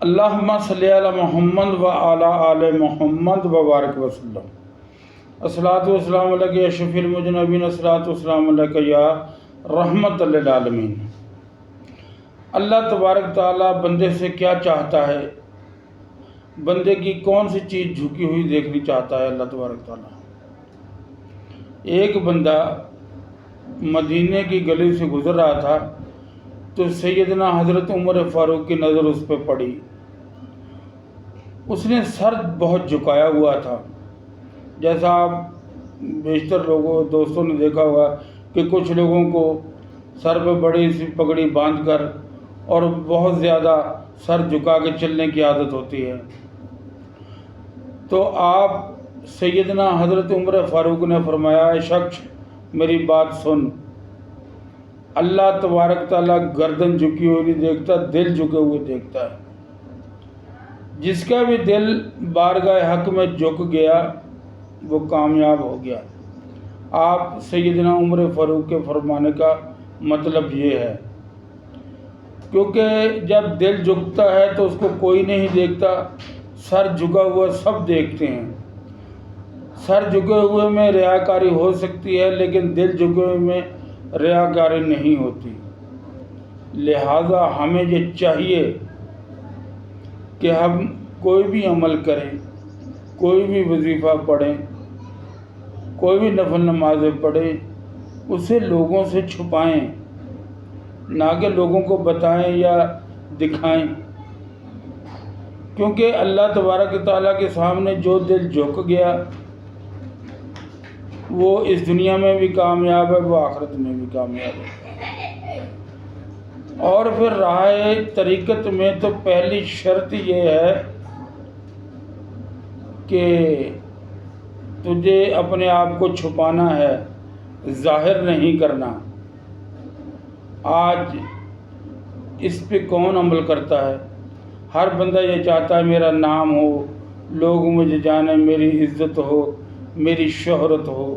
اللہم صلی علی محمد و علی آل محمد وبارک وسلم۔ الصلاۃ والسلام علیک یا شفیع المذنبین، الصلاۃ والسلام علیک یا رحمت للعالمین۔ اللہ تبارک تعالیٰ بندے سے کیا چاہتا ہے، بندے کی کون سی چیز جھکی ہوئی دیکھنی چاہتا ہے اللہ تبارک تعالیٰ؟ ایک بندہ مدینے کی گلی سے گزر رہا تھا تو سیدنا حضرت عمر فاروق کی نظر اس پہ پڑی۔ اس نے سر بہت جھکایا ہوا تھا، جیسا آپ بیشتر دوستوں نے دیکھا ہوگا کہ کچھ لوگوں کو سر پہ بڑی سی پگڑی باندھ کر اور بہت زیادہ سر جھکا کے چلنے کی عادت ہوتی ہے۔ تو آپ سیدنا حضرت عمر فاروق نے فرمایا، اے شخص میری بات سن، اللہ تبارک تعالیٰ گردن جھکی ہوئی نہیں دیکھتا، دل جھکے ہوئے دیکھتا ہے۔ جس کا بھی دل بارگاہ حق میں جھک گیا وہ کامیاب ہو گیا۔ آپ سیدنا عمر فاروق کے فرمانے کا مطلب یہ ہے، کیونکہ جب دل جھکتا ہے تو اس کو کوئی نہیں دیکھتا، سر جھکا ہوا سب دیکھتے ہیں۔ سر جھکے ہوئے میں ریاکاری ہو سکتی ہے لیکن دل جھکے ہوئے میں ریاکاری نہیں ہوتی۔ لہذا ہمیں یہ چاہیے کہ ہم کوئی بھی عمل کریں، کوئی بھی وظیفہ پڑھیں، کوئی بھی نفل نمازیں پڑھیں، اسے لوگوں سے چھپائیں، نہ کہ لوگوں کو بتائیں یا دکھائیں، کیونکہ اللہ تبارک تعالیٰ کے سامنے جو دل جھک گیا وہ اس دنیا میں بھی کامیاب ہے، وہ آخرت میں بھی کامیاب ہے۔ اور پھر راہ طریقت میں تو پہلی شرط یہ ہے کہ تجھے اپنے آپ کو چھپانا ہے، ظاہر نہیں کرنا۔ آج اس پہ کون عمل کرتا ہے؟ ہر بندہ یہ چاہتا ہے میرا نام ہو، لوگ مجھے جانیں، میری عزت ہو، میری شہرت ہو،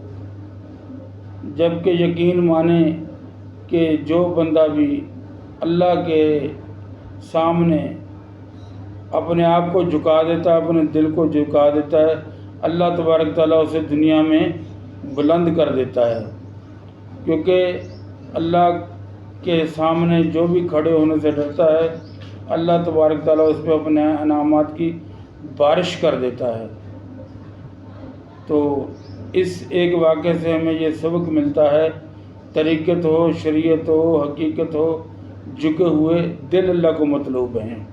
جبکہ یقین مانیں کہ جو بندہ بھی اللہ کے سامنے اپنے آپ کو جھکا دیتا ہے، اپنے دل کو جھکا دیتا ہے، اللہ تبارک تعالیٰ اسے دنیا میں بلند کر دیتا ہے، کیونکہ اللہ کے سامنے جو بھی کھڑے ہونے سے ڈرتا ہے اللہ تبارک تعالیٰ اس پہ اپنے انعامات کی بارش کر دیتا ہے۔ تو اس ایک واقعے سے ہمیں یہ سبق ملتا ہے، طریقت ہو، شریعت ہو، حقیقت ہو، جھکے ہوئے دل اللہ کو مطلوب ہیں۔